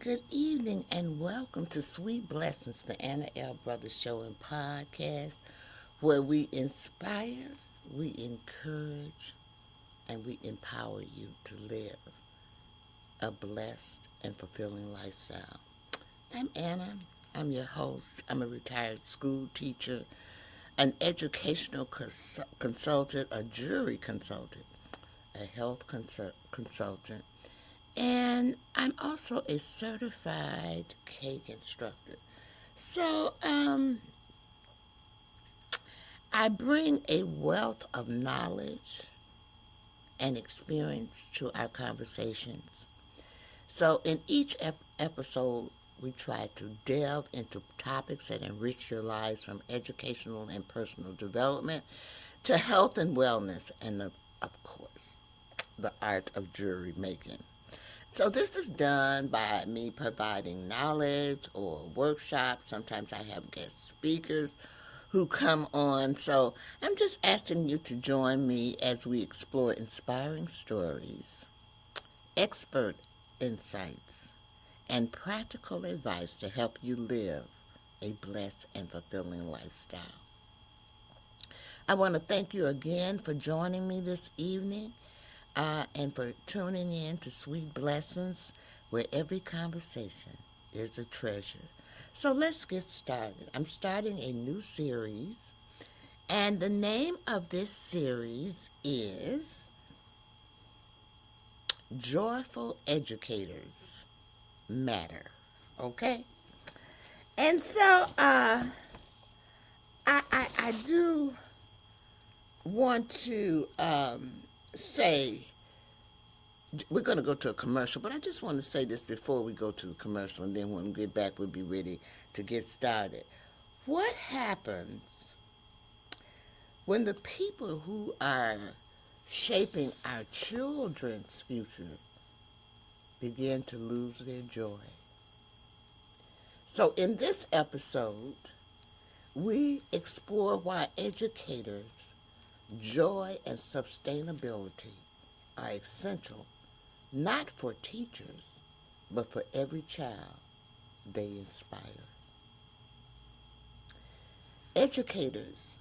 good evening, and welcome to Sweet Blessings, the Anna L. Brothers Show and Podcast, where we inspire, we encourage, and we empower you to live a blessed and fulfilling lifestyle. I'm Anna. I'm your host. I'm a retired school teacher, an educational consultant, a jury consultant, a health consultant, and I'm also a certified cake instructor. So, I bring a wealth of knowledge and experience to our conversations. So, in each episode, we try to delve into topics that enrich your lives, from educational and personal development to health and wellness, and of course, the art of jewelry making. So this is done by me providing knowledge or workshops. Sometimes I have guest speakers who come on. So I'm just asking you to join me as we explore inspiring stories, expert insights, and practical advice to help you live a blessed and fulfilling lifestyle. I want to thank you again for joining me this evening. And for tuning in to Sweet Blessings, where every conversation is a treasure. So let's get started. I'm starting a new series, and the name of this series is Joyful Educators Matter. Okay? And so I do want to say, we're going to go to a commercial, but I just want to say this before we go to the commercial, and then when we get back, we'll be ready to get started. What happens when the people who are shaping our children's future begin to lose their joy? So in this episode, we explore why educators' joy and sustainability are essential, not for teachers, but for every child they inspire. Educators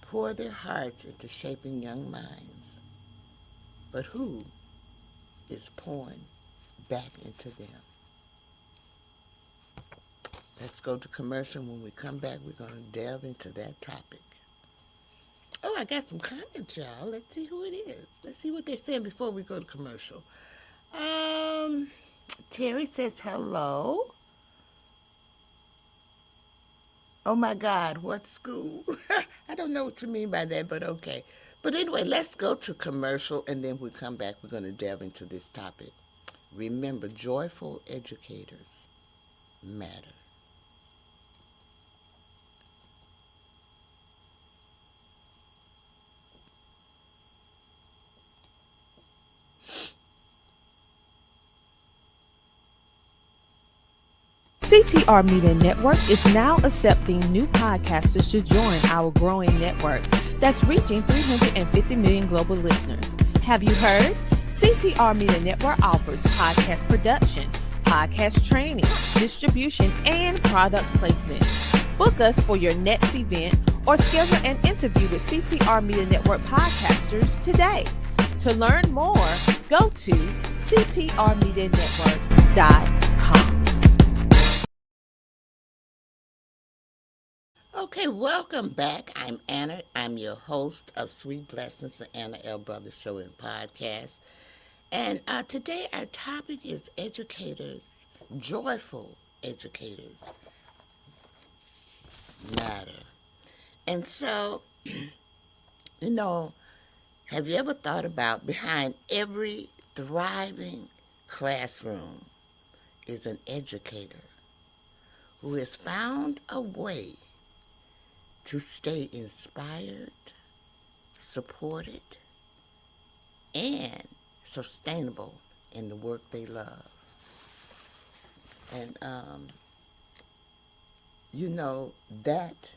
pour their hearts into shaping young minds, but who is pouring back into them? Let's go to commercial. When we come back, we're going to delve into that topic. Oh, I got some comments, y'all. Let's see who it is. Let's see what they're saying before we go to commercial. Terry says hello. Oh my God, what school? I don't know what you mean by that, but okay. But anyway, let's go to commercial, and then when we come back, we're going to delve into this topic. Remember, joyful educators matter. CTR Media Network is now accepting new podcasters to join our growing network that's reaching 350 million global listeners. Have you heard? CTR Media Network offers podcast production, podcast training, distribution, and product placement. Book us for your next event or schedule an interview with CTR Media Network podcasters today. To learn more, go to ctrmedianetwork.com. Okay, welcome back. I'm Anna. I'm your host of Sweet Blessings, the Anna L. Brothers Show and Podcast. And today our topic is educators, joyful educators matter. And so, you know, have you ever thought about behind every thriving classroom is an educator who has found a way to stay inspired, supported, and sustainable in the work they love. And, that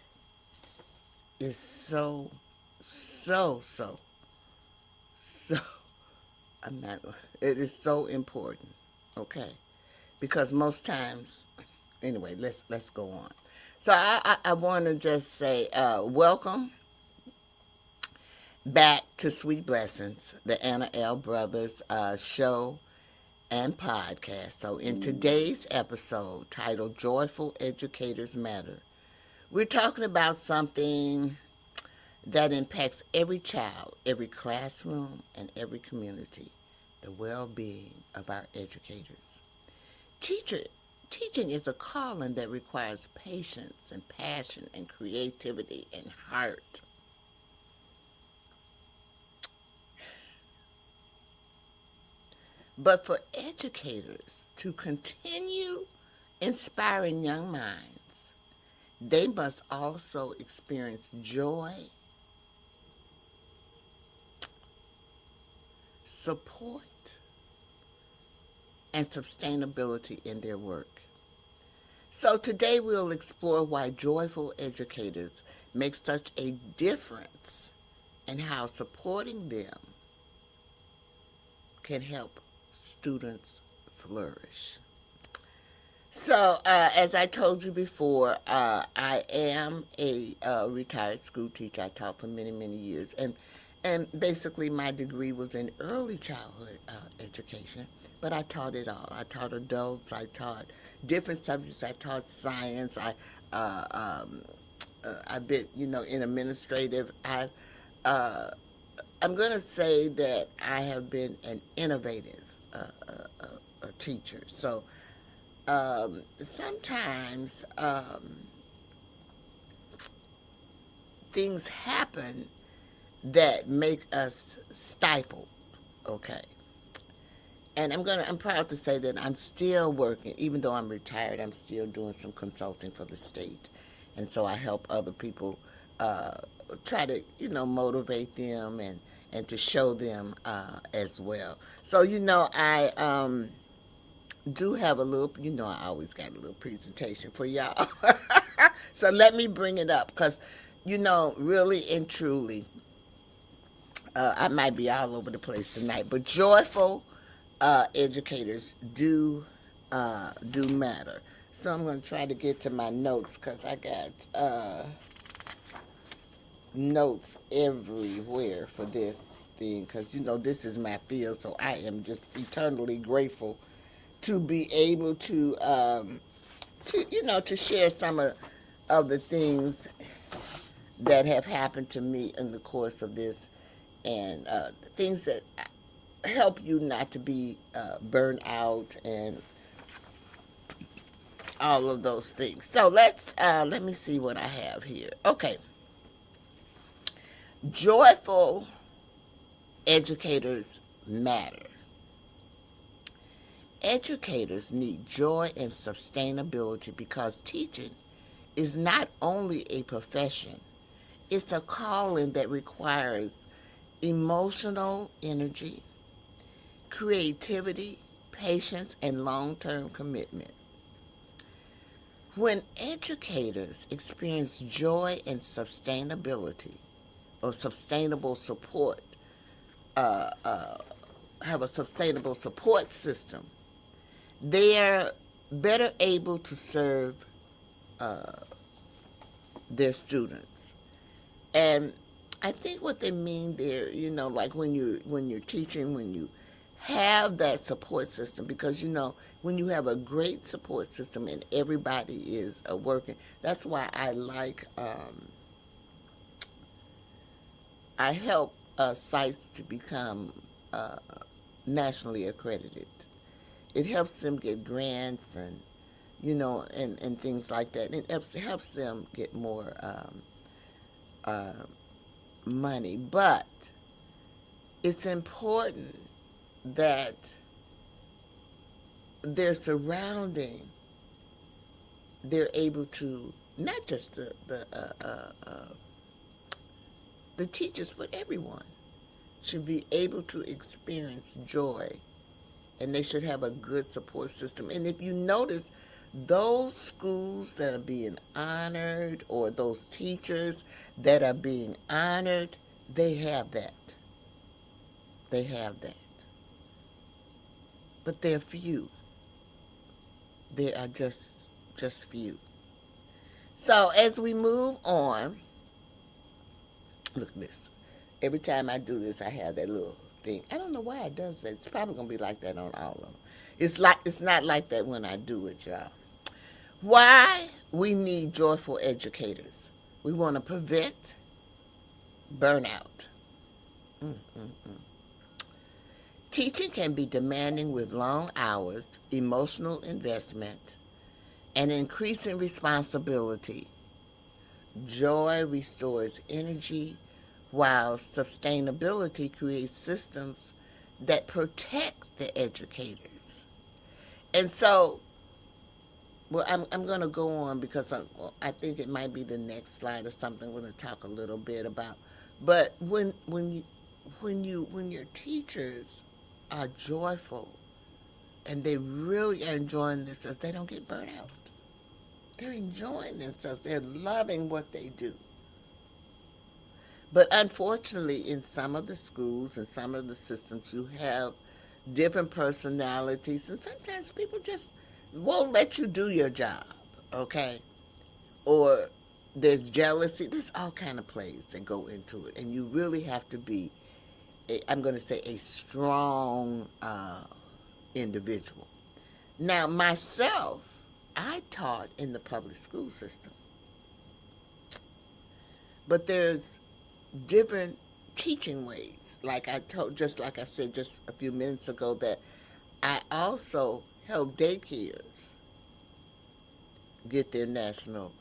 is so, so, I'm not, it is so important, okay? because most times, anyway, let's go on. So I want to just say welcome back to Sweet Blessings, the Anna L. Brothers show and podcast. So in today's episode titled Joyful Educators Matter, we're talking about something that impacts every child, every classroom, and every community, the well-being of our educators. Teaching is a calling that requires patience and passion and creativity and heart. But for educators to continue inspiring young minds, they must also experience joy, support, and sustainability in their work. So today we'll explore why joyful educators make such a difference and how supporting them can help students flourish. So, as I told you before, I am a retired school teacher. I taught for many, many years. And basically my degree was in early childhood education, but I taught it all. I taught adults. I taught different subjects. I taught science. I've been, in administrative. I'm going to say that I have been an innovative teacher. So sometimes things happen that make us stifled, okay? And I'm proud to say that I'm still working, even though I'm retired, I'm still doing some consulting for the state. And so I help other people try to, motivate them and to show them as well. So, I do have a little, I always got a little presentation for y'all. So let me bring it up because, really and truly, I might be all over the place tonight, but joyful educators do matter. So I'm going to try to get to my notes because I got notes everywhere for this thing because, this is my field, so I am just eternally grateful to be able to to share some of the things that have happened to me in the course of this, and things that help you not to be burned out and all of those things. So let me see what I have here. Okay. Joyful educators matter. Educators need joy and sustainability because teaching is not only a profession, it's a calling that requires emotional energy, creativity, patience, and long-term commitment. When educators experience joy and sustainability or sustainable support, have a sustainable support system, they are better able to serve their students. And I think what they mean there, like when you're teaching, when you have that support system, because when you have a great support system and everybody is working, that's why I like I help sites to become nationally accredited. It helps them get grants and and things like that. And it helps them get more money. But it's important that their surrounding, they're able to, not just the teachers, but everyone should be able to experience joy, and they should have a good support system. And if you notice, those schools that are being honored or those teachers that are being honored, they have that. They have that. But they're few. there are just few. So as we move on, look at this. Every time I do this, I have that little thing. I don't know why it does that. It's probably gonna be like that on all of them. It's not like that when I do it, y'all. Why we need joyful educators? We want to prevent burnout. Teaching can be demanding with long hours, emotional investment, and increasing responsibility. Joy restores energy, while sustainability creates systems that protect the educators. And so, well, I'm going to go on because I think it might be the next slide or something we're going to talk a little bit about. But when your teachers are joyful and they really are enjoying themselves, they don't get burnt out. They're enjoying themselves. They're loving what they do. But unfortunately, in some of the schools and some of the systems, you have different personalities, and sometimes people just won't let you do your job, okay? Or there's jealousy. There's all kind of plays that go into it, and you really have to be, I'm going to say, a strong individual. Now, myself, I taught in the public school system, but there's different teaching ways. Like I said just a few minutes ago, that I also help daycares get their national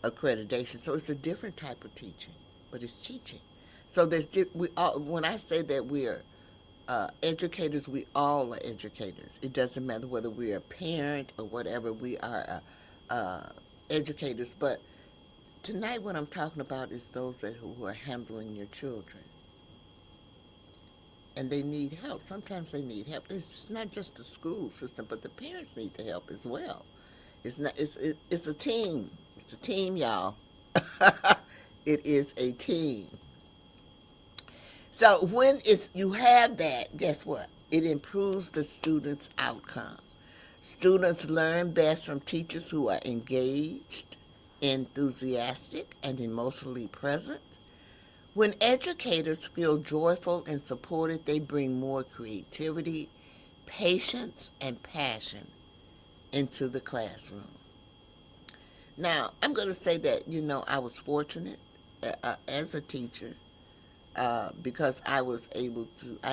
accreditation. So it's a different type of teaching, but it's teaching. So when I say that we're educators, we all are educators. It doesn't matter whether we're a parent or whatever. We are educators. But tonight, what I'm talking about is those who are handling your children, and they need help. Sometimes they need help. It's not just the school system, but the parents need the help as well. It's not. It's a team. It's a team, y'all. It is a team. So when you have that, guess what? It improves the student's outcome. Students learn best from teachers who are engaged, enthusiastic, and emotionally present. When educators feel joyful and supported, they bring more creativity, patience, and passion into the classroom. Now, I'm going to say that, I was fortunate as a teacher because I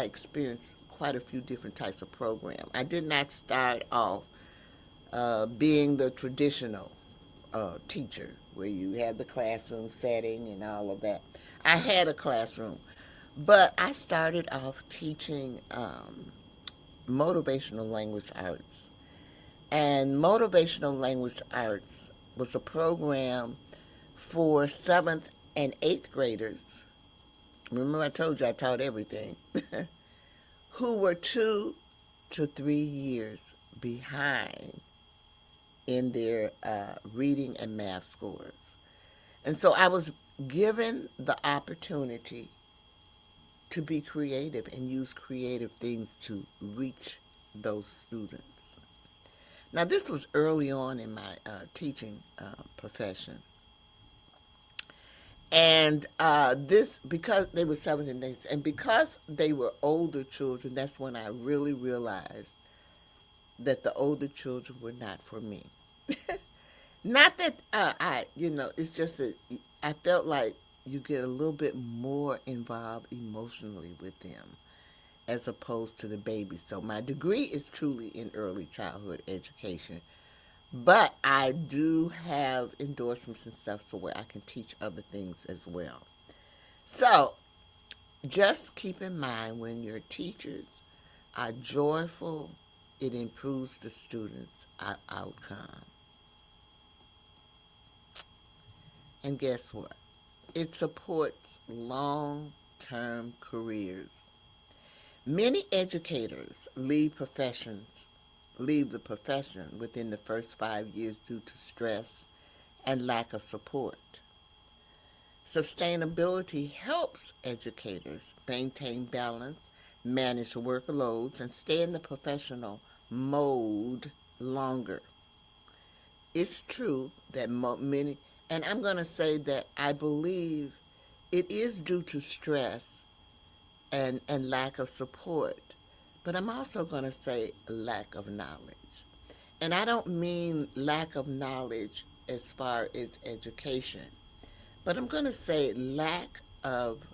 experienced quite a few different types of programs. I did not start off being the traditional teacher where you have the classroom setting and all of that. I had a classroom, but I started off teaching motivational language arts. And motivational language arts was a program for 7th and 8th graders. Remember I told you I taught everything. Who were 2 to 3 years behind in their reading and math scores. And so I was given the opportunity to be creative and use creative things to reach those students. Now, this was early on in my teaching profession. And because they were 7th and 8th, and because they were older children, that's when I really realized that the older children were not for me. Not that it's just that I felt like you get a little bit more involved emotionally with them as opposed to the babies. So my degree is truly in early childhood education, but I do have endorsements and stuff so where I can teach other things as well. So just keep in mind, when your teachers are joyful, it improves the students' outcome. And guess what? It supports long-term careers. Many educators leave the profession within the first 5 years due to stress and lack of support. Sustainability helps educators maintain balance, manage workloads, and stay in the professional mode longer. it's true that many, and I'm going to say that I believe it is due to stress and lack of support, but I'm also going to say lack of knowledge. And I don't mean lack of knowledge as far as education, but I'm going to say lack of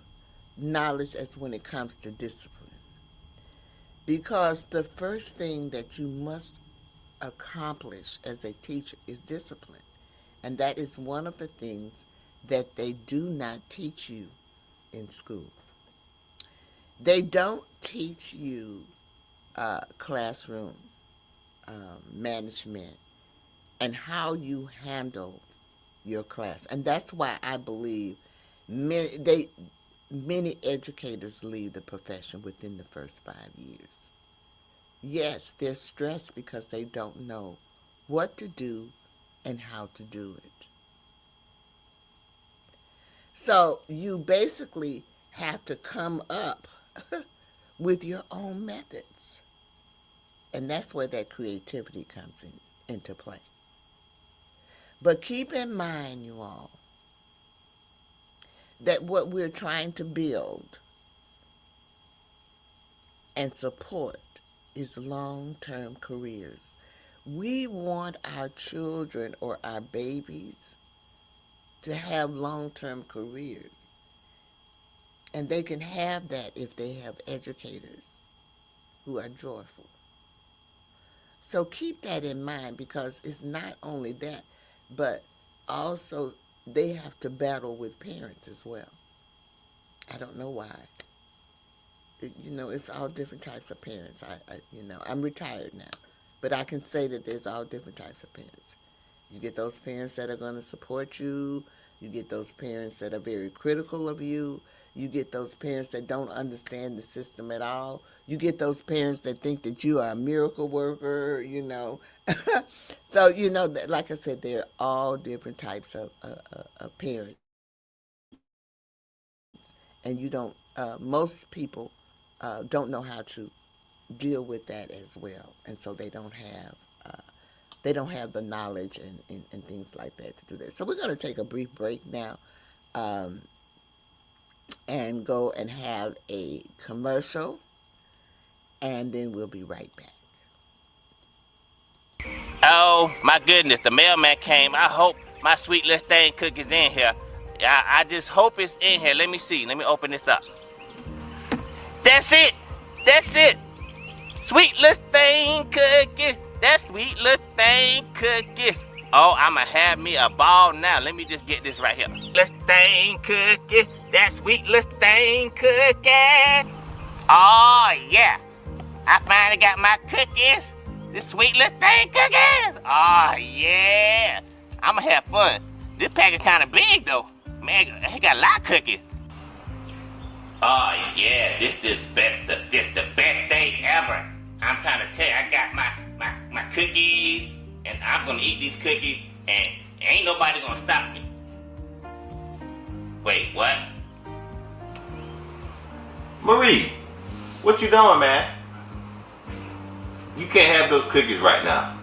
knowledge as when it comes to discipline. Because the first thing that you must accomplish as a teacher is discipline. And that is one of the things that they do not teach you in school. They don't teach you classroom management and how you handle your class. And that's why I believe many educators leave the profession within the first 5 years. Yes, they're stressed because they don't know what to do and how to do it. So you basically have to come up with your own methods. And that's where that creativity comes into play. But keep in mind, you all, that what we're trying to build and support is long-term careers. We want our children or our babies to have long-term careers. And they can have that if they have educators who are joyful. So keep that in mind, because it's not only that, but also they have to battle with parents as well. I don't know why. It's all different types of parents. I'm retired now, but I can say that there's all different types of parents. You get those parents that are going to support you. You get those parents that are very critical of you. You get those parents that don't understand the system at all. You get those parents that think that you are a miracle worker, So, like I said, they're all different types of parents. And most people don't know how to deal with that as well. And so they don't have the knowledge and things like that to do that. So we're going to take a brief break now and go and have a commercial, and then we'll be right back. Oh my goodness, the mailman came. I hope my sweet little thing cookie's in here. I just hope it's in here. Let me see. Let me open this up. That's it. That's it. Sweet little thing cookie. That sweet little thing cookie. Oh, I'ma have me a ball now. Let me just get this right here. Little thing cookie. That sweet little thing cookie. Oh yeah. I finally got my cookies. This sweet little thing cookies. Oh yeah. I'ma have fun. This package kinda big though. Man, it got a lot of cookies. Oh yeah, this the best day ever. I'm trying to tell you, I got my cookies, and I'm gonna eat these cookies, and ain't nobody gonna stop me. Wait, what? Marie, what you doing, man? You can't have those cookies right now.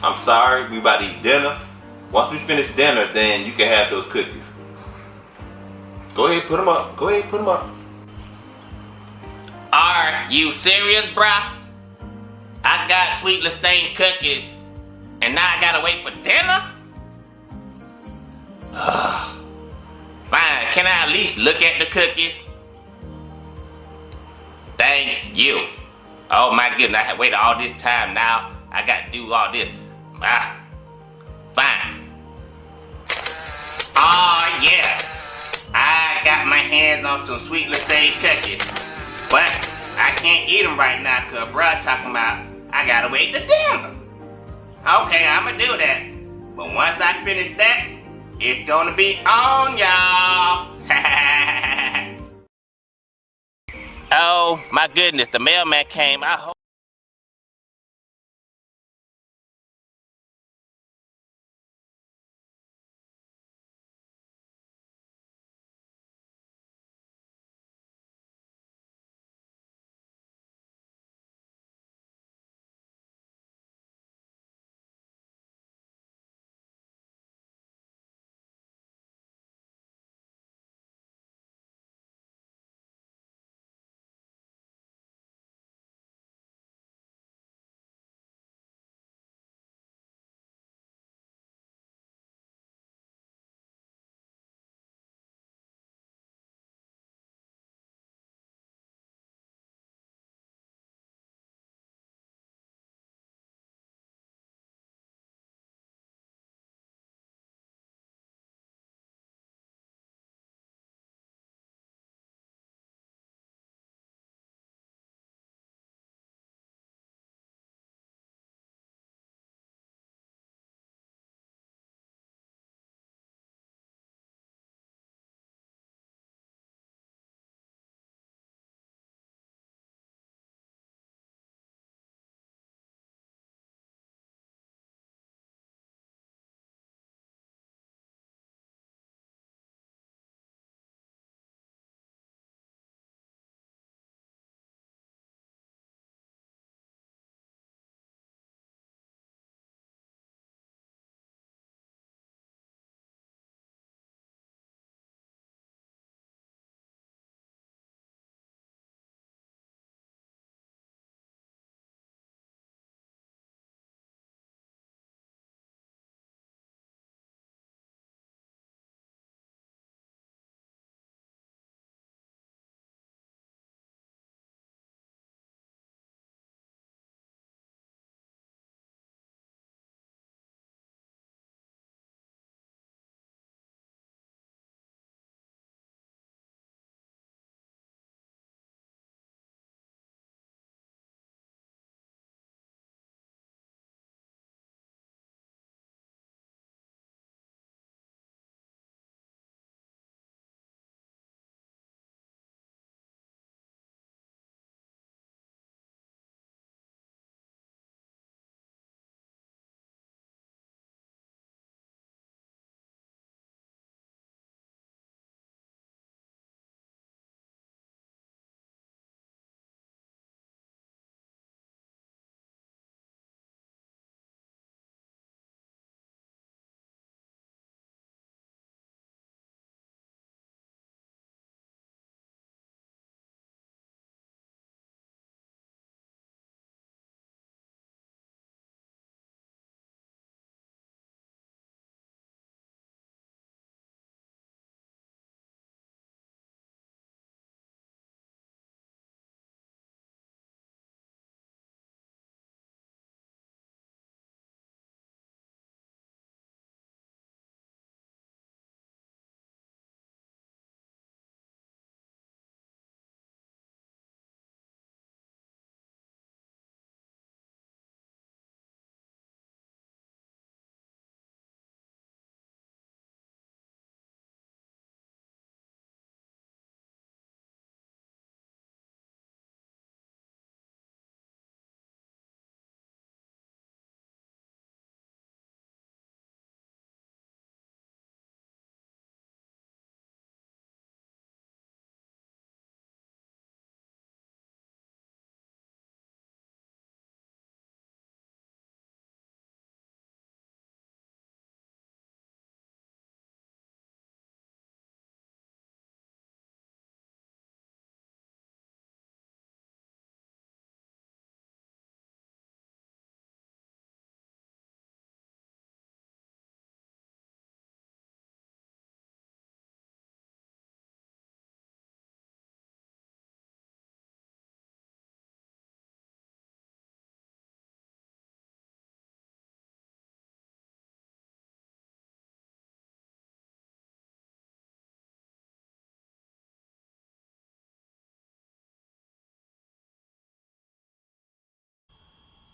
I'm sorry, we about to eat dinner. Once we finish dinner, then you can have those cookies. Go ahead, put them up. Go ahead, put them up. Are you serious, bruh? I got sweet Lestain cookies, and now I gotta wait for dinner? Fine, can I at least look at the cookies? Thank you. Oh my goodness, I have waited all this time now. I gotta do all this. Fine. Oh yeah. I got my hands on some sweet Lestain cookies. But I can't eat them right now because bruh talking about I gotta wait to dinner. Okay, I'ma do that. But once I finish that, it's gonna be on, y'all. Oh my goodness, the mailman came. I hope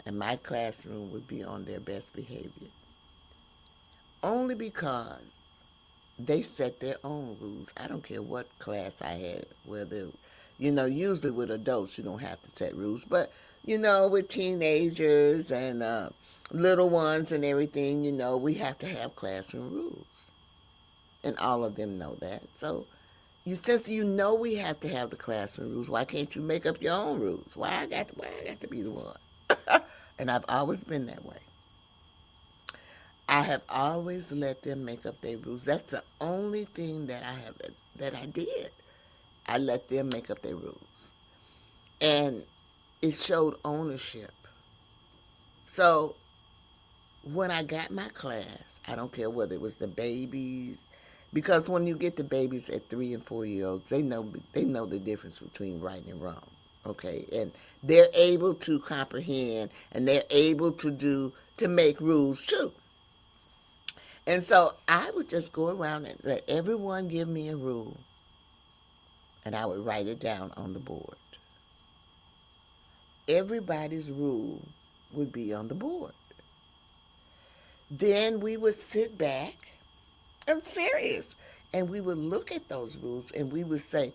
and my classroom would be on their best behavior. Only because they set their own rules. I don't care what class I had, whether, usually with adults you don't have to set rules, but, with teenagers and little ones and everything, we have to have classroom rules. And all of them know that. So, since we have to have the classroom rules, why can't you make up your own rules? Why I got to be the one? And I've always been that way. I have always let them make up their rules. That's the only thing that I did. I let them make up their rules. And it showed ownership. So when I got my class, I don't care whether it was the babies, because when you get the babies at 3 and 4 year olds, they know the difference between right and wrong. Okay, and they're able to comprehend, and they're able to make rules too. And so I would just go around and let everyone give me a rule, and I would write it down on the board. Everybody's rule would be on the board. Then we would sit back, I'm serious, and we would look at those rules and we would say,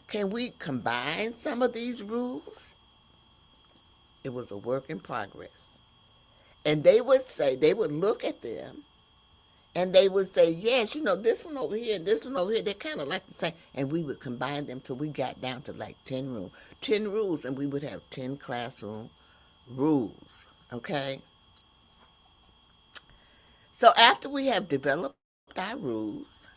can we combine some of these rules? It was a work in progress. And they would look at them, and they would say, yes, this one over here and this one over here, they're kind of like the same. And we would combine them till we got down to like 10 rules, and we would have 10 classroom rules, okay? So after we have developed our rules,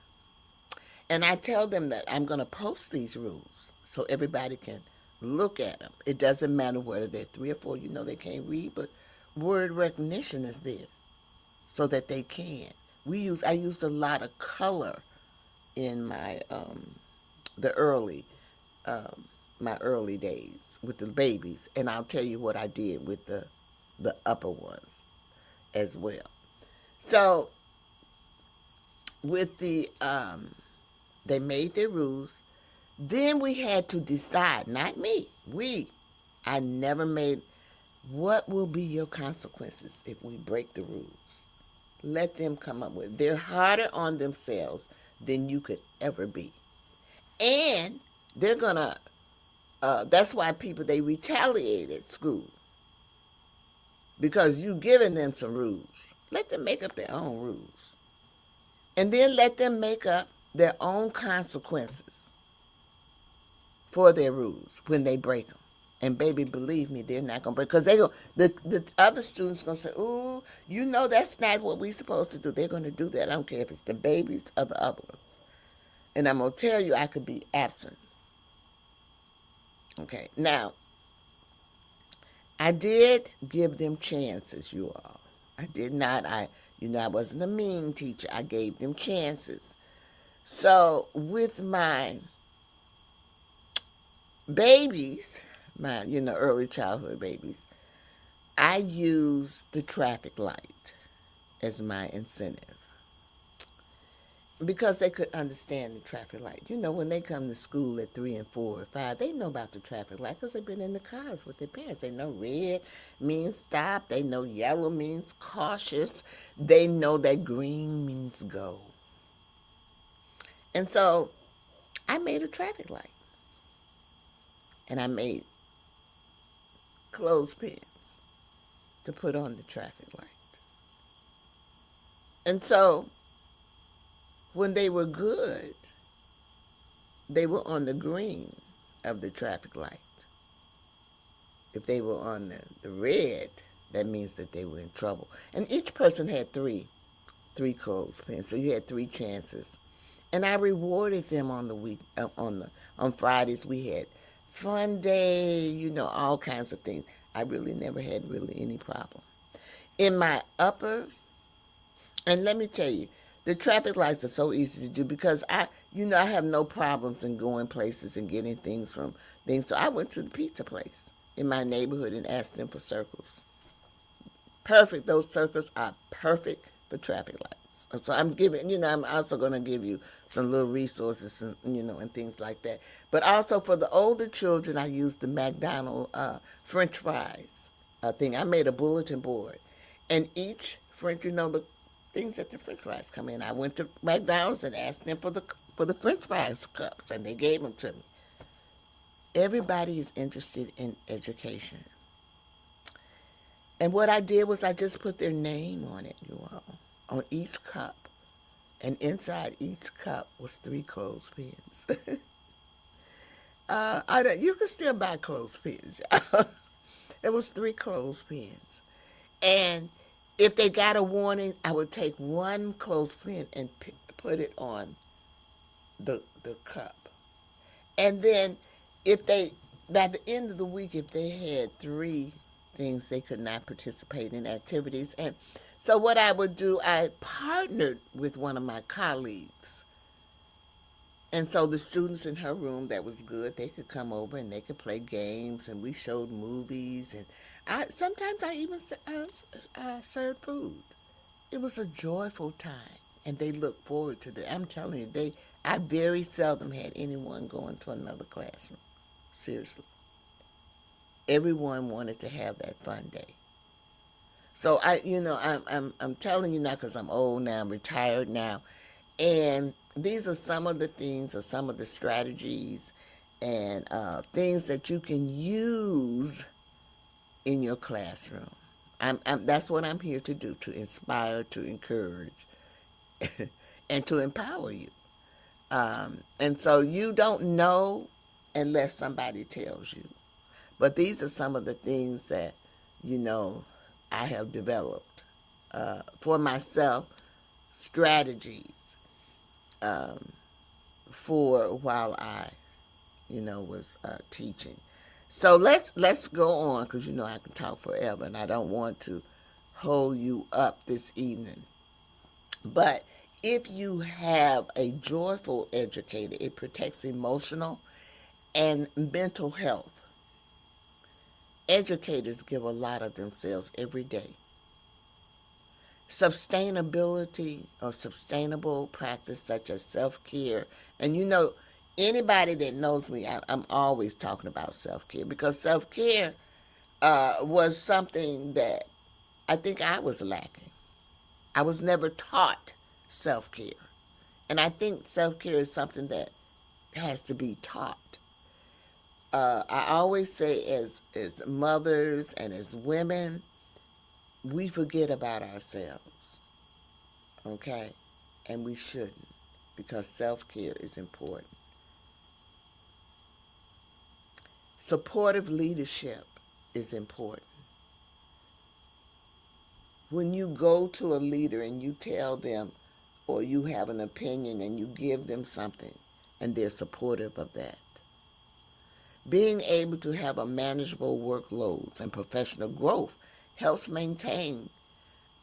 and I tell them that I'm going to post these rules so everybody can look at them. It doesn't matter whether they're 3 or 4, they can't read, but word recognition is there so that they can. I used a lot of color in my my early days with the babies, and I'll tell you what I did with the upper ones as well. So with they made their rules. Then we had to decide, not me, I never made, what will be your consequences if we break the rules? Let them come up with it. They're harder on themselves than you could ever be. And they're gonna, that's why they retaliate at school. Because you've given them some rules. Let them make up their own rules. And then let them make up their own consequences for their rules when they break them. And baby, believe me, they're not going to break. Because the other students going to say, ooh, that's not what we're supposed to do. They're going to do that. I don't care if it's the babies or the other ones. And I'm going to tell you, I could be absent. Okay, now, I did give them chances, you all. I did not, I wasn't a mean teacher. I gave them chances. So with my babies, my, early childhood babies, I used the traffic light as my incentive because they could understand the traffic light. When they come to school at 3 and 4 or 5, they know about the traffic light because they've been in the cars with their parents. They know red means stop. They know yellow means cautious. They know that green means go. And so I made a traffic light. And I made clothespins to put on the traffic light. And so when they were good, they were on the green of the traffic light. If they were on the red, that means that they were in trouble. And each person had three clothespins, so you had 3 chances. And I rewarded them on the week, on Fridays. We had fun day, all kinds of things. I really never had any problem. In my upper, and let me tell you, the traffic lights are so easy to do because I have no problems in going places and getting things from things. So I went to the pizza place in my neighborhood and asked them for circles. Perfect. Those circles are perfect for traffic lights. So I'm giving, I'm also going to give you some little resources and, and things like that. But also for the older children, I use the McDonald's French fries thing. I made a bulletin board, and each French, the things that the French fries come in. I went to McDonald's and asked them for the French fries cups, and they gave them to me. Everybody is interested in education, and what I did was I just put their name on it, you all, on each cup, and inside each cup was 3 clothespins. You can still buy clothespins. It was 3 clothespins. And if they got a warning, I would take 1 clothespin and put it on the cup. And then by the end of the week, if they had 3 things, they could not participate in activities. And so what I would do, I partnered with one of my colleagues. And so the students in her room, that was good, they could come over and they could play games, and we showed movies, and sometimes I even served food. It was a joyful time, and they looked forward to it. I'm telling you, I very seldom had anyone go into another classroom. Seriously. Everyone wanted to have that fun day. So I'm telling you now because I'm old now, I'm retired now, and these are some of the things, or some of the strategies and things that you can use in your classroom. That's what I'm here to do, to inspire, to encourage, and to empower you. And so you don't know unless somebody tells you. But these are some of the things that, I have developed for myself, strategies for while I, was teaching. So let's go on, because I can talk forever, and I don't want to hold you up this evening. But if you have a joyful educator, it protects emotional and mental health. Educators give a lot of themselves every day. Sustainability or sustainable practice such as self-care. And anybody that knows me, I'm always talking about self-care, because self-care was something that I think I was lacking. I was never taught self-care. And I think self-care is something that has to be taught. I always say as mothers and as women, we forget about ourselves, okay? And we shouldn't, because self-care is important. Supportive leadership is important. When you go to a leader and you tell them, or you have an opinion and you give them something, and they're supportive of that. Being able to have a manageable workloads and professional growth helps maintain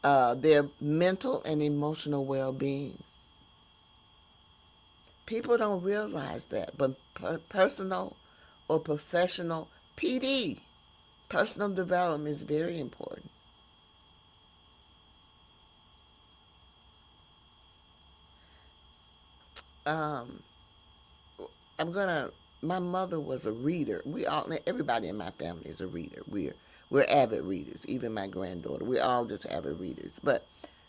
their mental and emotional well-being. People don't realize that, but personal or professional PD, personal development, is very important. My mother was a reader. Everybody in my family is a reader. We're avid readers, even my granddaughter. We're all just avid readers. But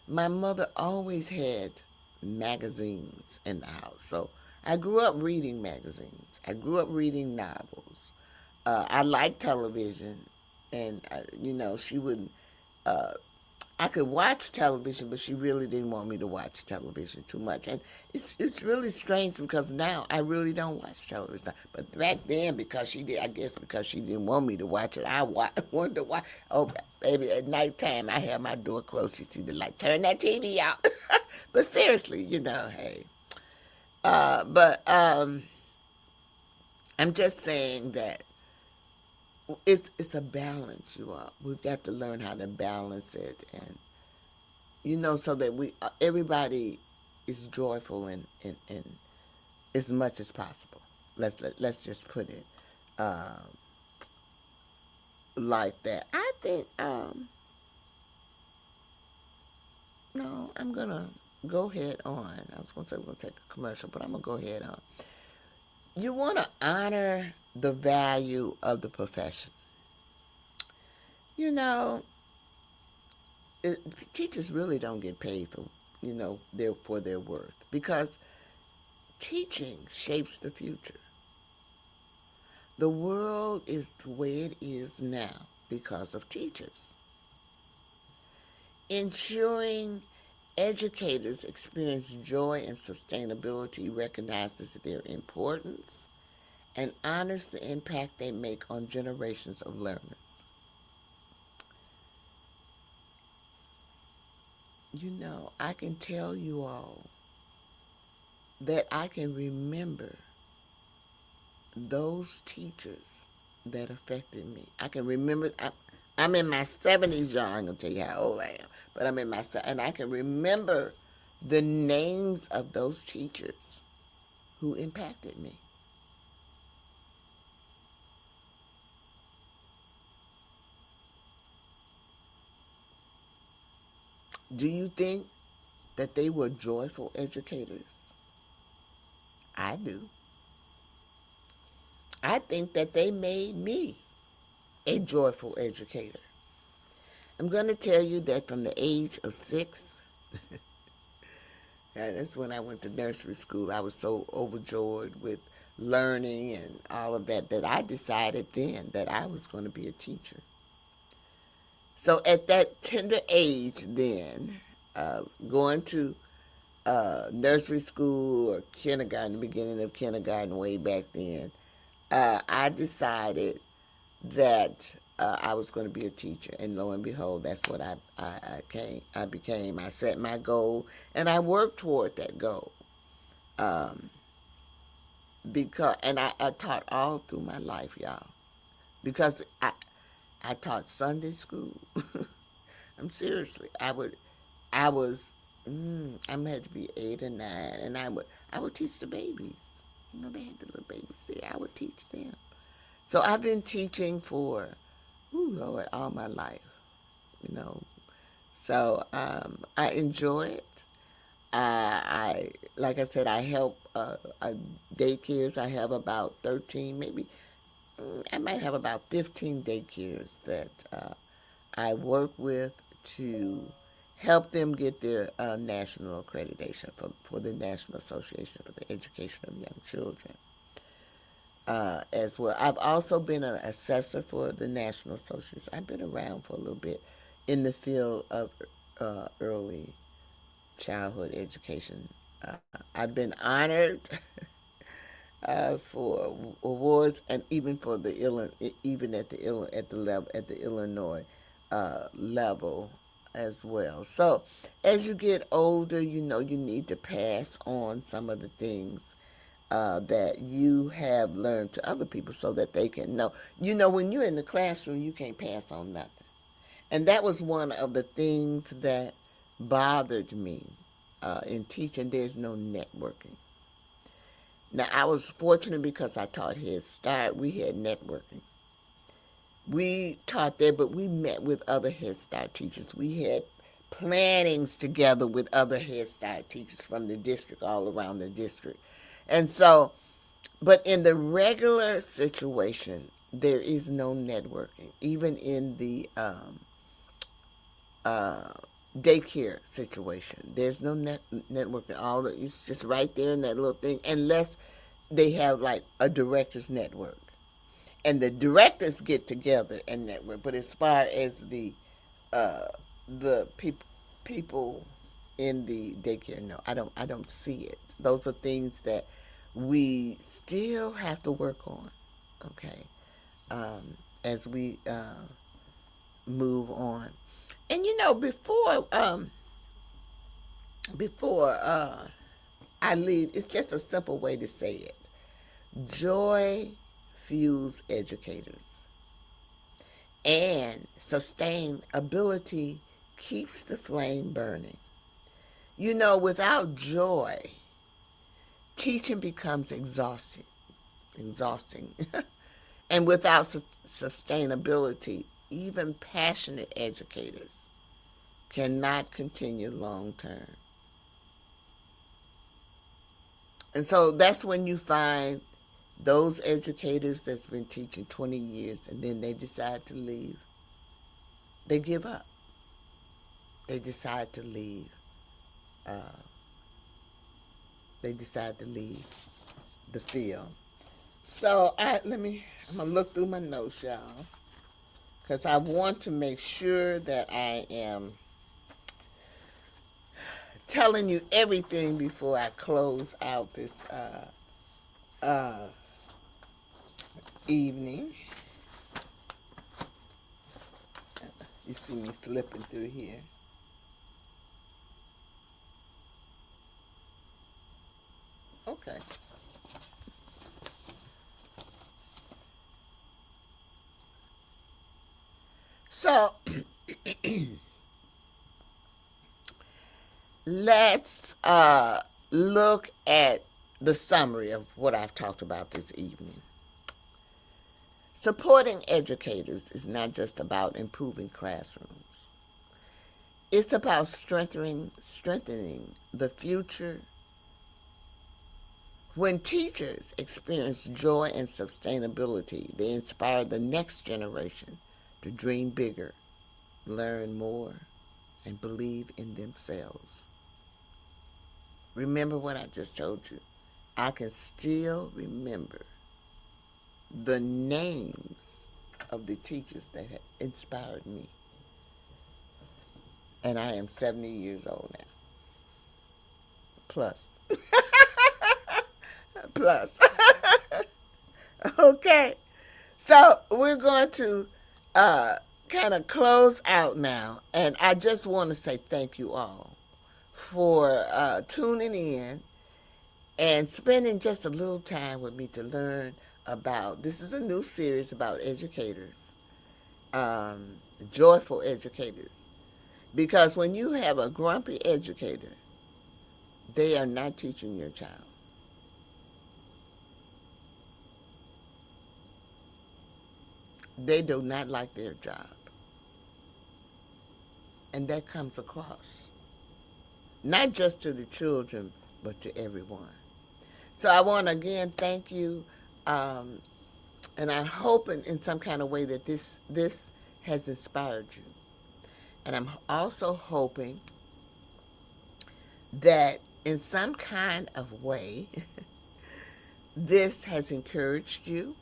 my mother always had magazines in the house. So I grew up reading magazines. I grew up reading novels. I liked television, and, she wouldn't... I could watch television, but she really didn't want me to watch television too much. And it's really strange, because now I really don't watch television. But back then, because she didn't want me to watch it, I wanted to watch. Oh, baby, at nighttime, I have my door closed. She see the light. Turn that TV out. But seriously, hey. But I'm just saying that it's a balance, you all. We've got to learn how to balance it, and so that everybody is joyful in as much as possible. Let's just put it like that. I think no, I'm gonna go ahead on. I was gonna say we're gonna take a commercial, but I'm gonna go ahead on. You want to honor the value of the profession. You know, teachers really don't get paid for, for their worth, because teaching shapes the future. The world is the way it is now because of teachers. Ensuring educators experience joy and sustainability recognizes their importance and honors the impact they make on generations of learners. I can tell you all that I can remember those teachers that affected me. I can remember, I'm in my 70s, y'all. I'm going to tell you how old I am, but I'm in my, and I can remember the names of those teachers who impacted me. Do you think that they were joyful educators? I do. I think that they made me a joyful educator. I'm going to tell you that from the age of 6, that's when I went to nursery school, I was so overjoyed with learning and all of that, that I decided then that I was going to be a teacher. So at that tender age then, going to nursery school or kindergarten, the beginning of kindergarten way back then, I decided that I was going to be a teacher, and lo and behold, that's what I became. I set my goal, and I worked toward that goal. And I taught all through my life, y'all, because I taught Sunday school. I'm seriously, I had to be 8 or 9, and I would teach the babies. They had the little babies there. I would teach them. So I've been teaching for, Lord, all my life, So I enjoy it. Like I said, I help daycares. I have about 13, maybe, I might have about 15 daycares that I work with to help them get their national accreditation for the National Association for the Education of Young Children. As well. I've also been an assessor for the National Association. I've been around for a little bit in the field of early childhood education. I've been honored for awards, and even for at the Illinois level as well. So as you get older, you need to pass on some of the things that you have learned to other people so that they can know. When you're in the classroom, you can't pass on nothing. And that was one of the things that bothered me in teaching. There's no networking. Now, I was fortunate because I taught Head Start. We had networking. We taught there, but we met with other Head Start teachers. We had plannings together with other Head Start teachers from the district, all around the district. And so, but in the regular situation, there is no networking. Even in the daycare situation, there's no networking. It's just right there in that little thing, unless they have like a director's network, and the directors get together and network. But as far as the people in the daycare, no, I don't see it. Those are things that we still have to work on, okay, as we move on. And before I leave, it's just a simple way to say it. Joy fuels educators, and sustainability keeps the flame burning. Without joy, teaching becomes exhausting. And without sustainability, even passionate educators cannot continue long term. And so that's when you find those educators that's been teaching 20 years and then they decide to leave. they give up. They decide to leave. They decide to leave the field. So I'm gonna look through my notes, y'all, because I want to make sure that I am telling you everything before I close out this evening. You see me flipping through here. Okay. So let's look at the summary of what I've talked about this evening. Supporting educators is not just about improving classrooms. It's about strengthening the future. When teachers experience joy and sustainability, they inspire the next generation to dream bigger, learn more, and believe in themselves. Remember what I just told you. I can still remember the names of the teachers that had inspired me. And I am 70 years old now. Plus. Plus. Okay. So we're going to kind of close out now. And I just want to say thank you all for tuning in and spending just a little time with me to learn about, this is a new series about educators, joyful educators. Because when you have a grumpy educator, they are not teaching your child. They do not like their job. And that comes across. Not just to the children, but to everyone. So I want to again thank you. And I'm hoping in some kind of way that this has inspired you. And I'm also hoping that in some kind of way, this has encouraged you.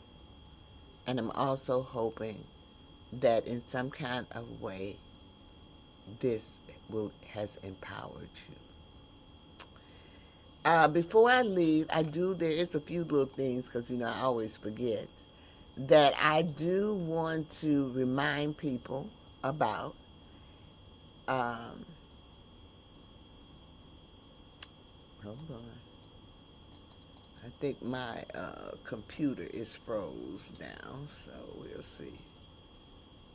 And I'm also hoping that in some kind of way, this has empowered you. Before I leave, there is a few little things, because, I always forget, that I do want to remind people about. Hold on. I think my computer is froze now, so we'll see.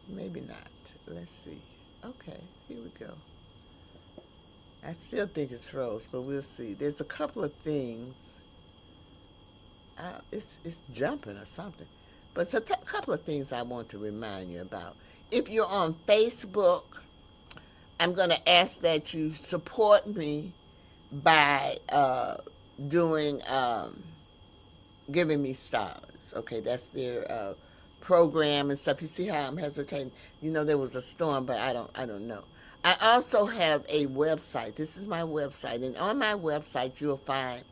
Maybe not. Let's see. Okay, here we go. I still think it's froze, but we'll see. There's a couple of things. It's jumping or something. But it's a couple of things I want to remind you about. If you're on Facebook, I'm going to ask that you support me by giving me stars. Okay, that's their program and stuff. You see how I'm hesitating? There was a storm, but I don't know. I also have a website. This is my website, and on my website you'll find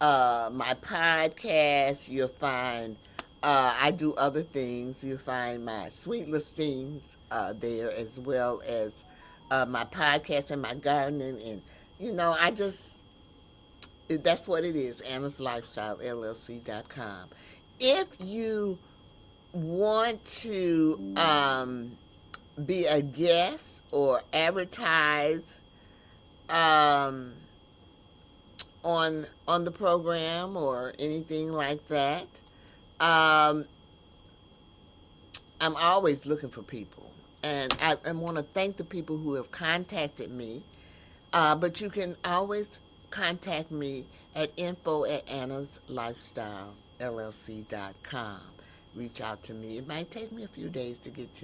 my podcast. You'll find I do other things. You'll find my sweet listings there, as well as my podcast and my gardening, and that's what it is, Anna's Lifestyle, LLC.com. If you want to be a guest or advertise on the program or anything like that, I'm always looking for people. And I want to thank the people who have contacted me. But you can always contact me at info@annaslifestylellc.com. Reach out to me. It might take me a few days to get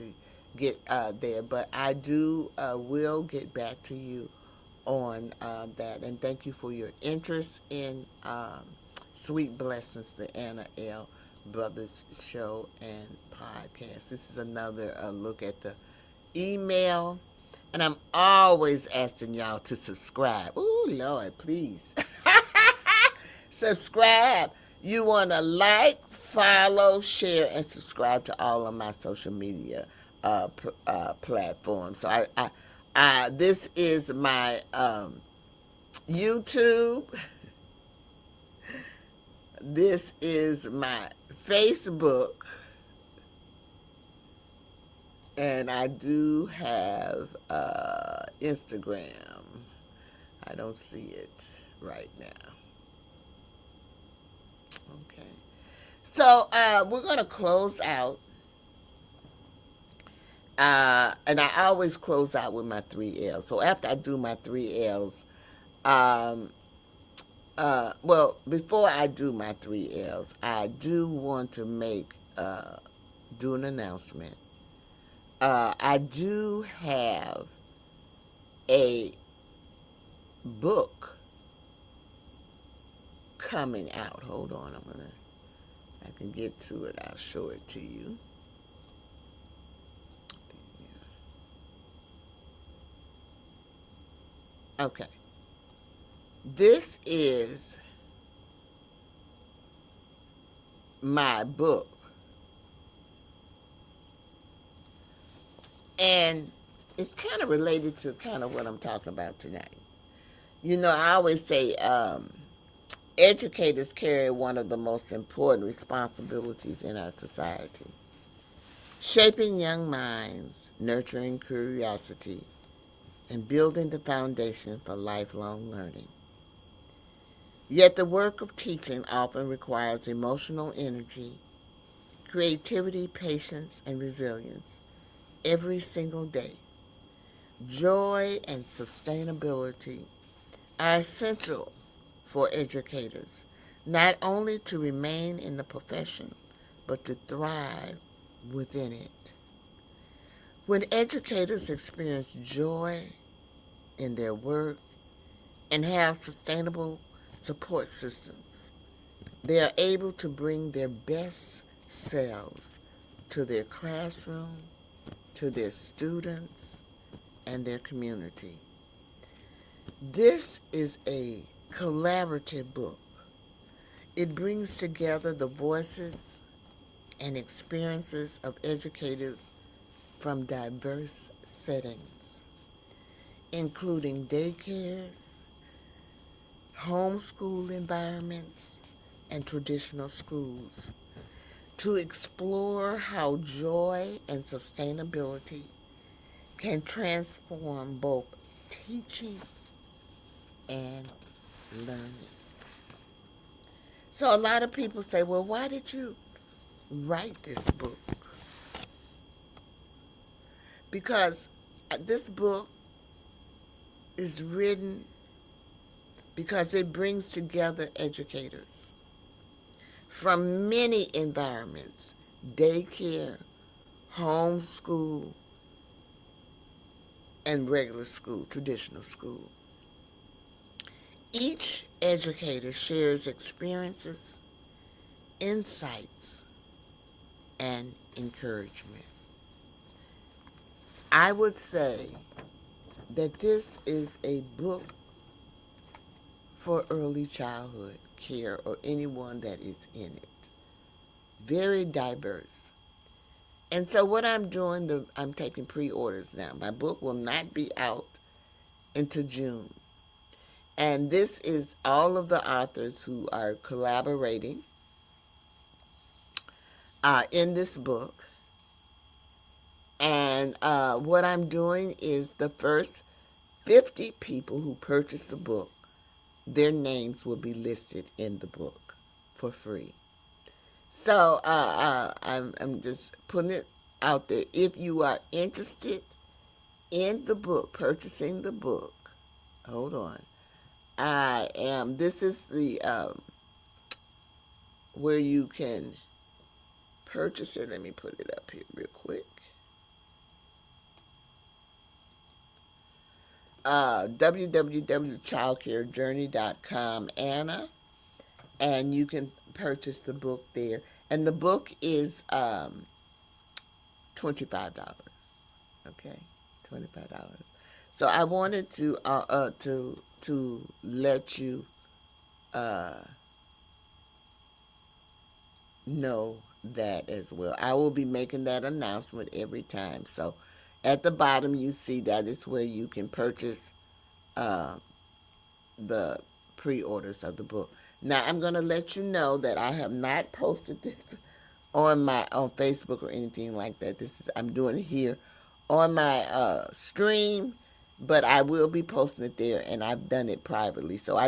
there, but I will get back to you on that. And thank you for your interest in Sweet Blessings, the Anna L. Brothers Show and Podcast. This is another look at the email, and I'm always asking y'all to subscribe. Ooh, Lord, please. Subscribe. You want to like, follow, share, and subscribe to all of my social media platforms. So this is my YouTube. This is my Facebook. And I do have Instagram. I don't see it right now. Okay. So we're going to close out. And I always close out with my 3Ls. So after I do my 3Ls, well, before I do my 3Ls, I do want to do an announcement. I do have a book coming out. Hold on, I can get to it. I'll show it to you. Okay. This is my book. And it's kind of related to kind of what I'm talking about tonight. You know, I always say educators carry one of the most important responsibilities in our society. Shaping young minds, nurturing curiosity, and building the foundation for lifelong learning. Yet the work of teaching often requires emotional energy, creativity, patience, and resilience every single day. Joy and sustainability are essential for educators, not only to remain in the profession, but to thrive within it. When educators experience joy in their work and have sustainable support systems, they are able to bring their best selves to their classroom, to their students, and their community. This is a collaborative book. It brings together the voices and experiences of educators from diverse settings, including daycares, homeschool environments, and traditional schools, to explore how joy and sustainability can transform both teaching and learning. So a lot of people say, well, why did you write this book? Because this book is written because it brings together educators from many environments: daycare, homeschool, and regular school, traditional school. Each educator shares experiences, insights, and encouragement. I would say that this is a book for early childhood care or anyone that is in it. Very diverse. And so what I'm doing, I'm taking pre-orders now. My book will not be out until June. And this is all of the authors who are collaborating in this book. And what I'm doing is the first 50 people who purchase the book, their names will be listed in the book for free. So I'm just putting it out there. If you are interested in the book, purchasing the book, hold on. This is the, where you can purchase it. Let me put it up here real quick. www.childcarejourney.com, Anna, and you can purchase the book there. And the book is $25. Okay, $25. So I wanted to let you know that as well. I will be making that announcement every time. So at the bottom you see that is where you can purchase the pre-orders of the book. Now I'm going to let you know that I have not posted this on Facebook or anything like that. I'm doing it here on my stream, but I will be posting it there, and I've done it privately. So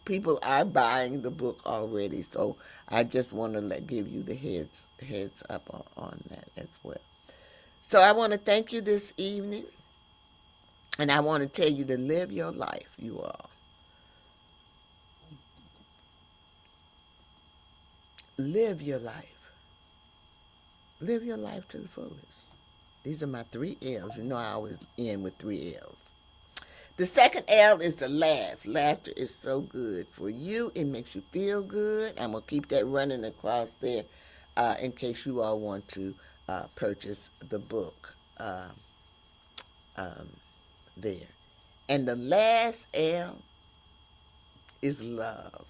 people are buying the book already. So I just want to give you the heads up on that as well. So I want to thank you this evening, and I want to tell you to live your life, you all. Live your life. Live your life to the fullest. These are my 3 L's. You know I always end with 3 L's. The second L is to laugh. Laughter is so good for you. It makes you feel good. I'm going to keep that running across there in case you all want to purchase the book there. And the last L is love.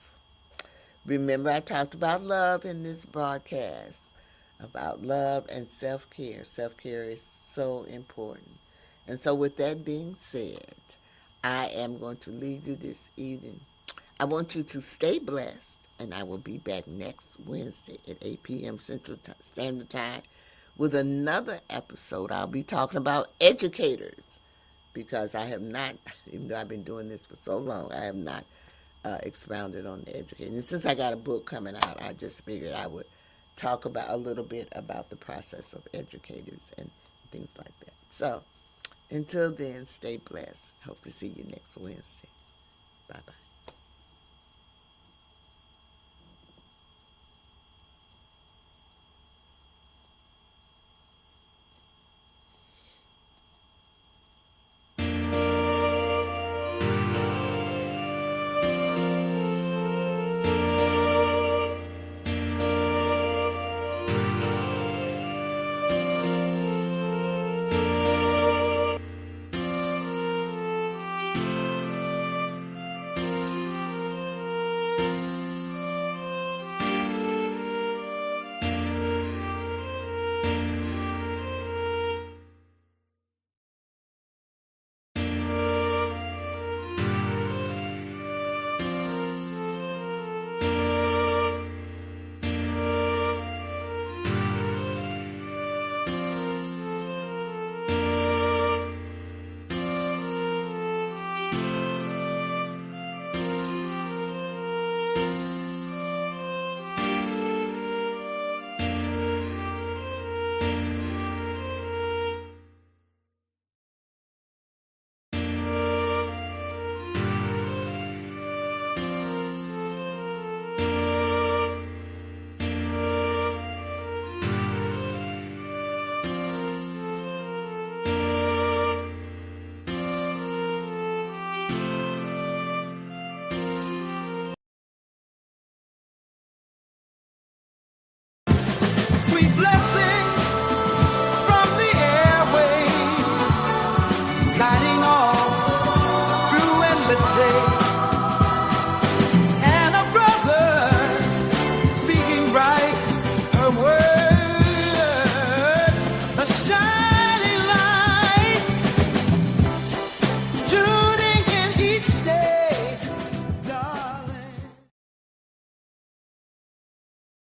Remember, I talked about love in this broadcast, about love and self-care. Self-care is so important. And so with that being said, I am going to leave you this evening. I want you to stay blessed, and I will be back next Wednesday at 8 p.m. Central Standard Time with another episode. I'll be talking about educators, because I have not, even though I've been doing this for so long, I have not expounded on the education. And since I got a book coming out, I just figured I would talk about a little bit about the process of educators and things like that. So until then, stay blessed. Hope to see you next Wednesday. Bye-bye.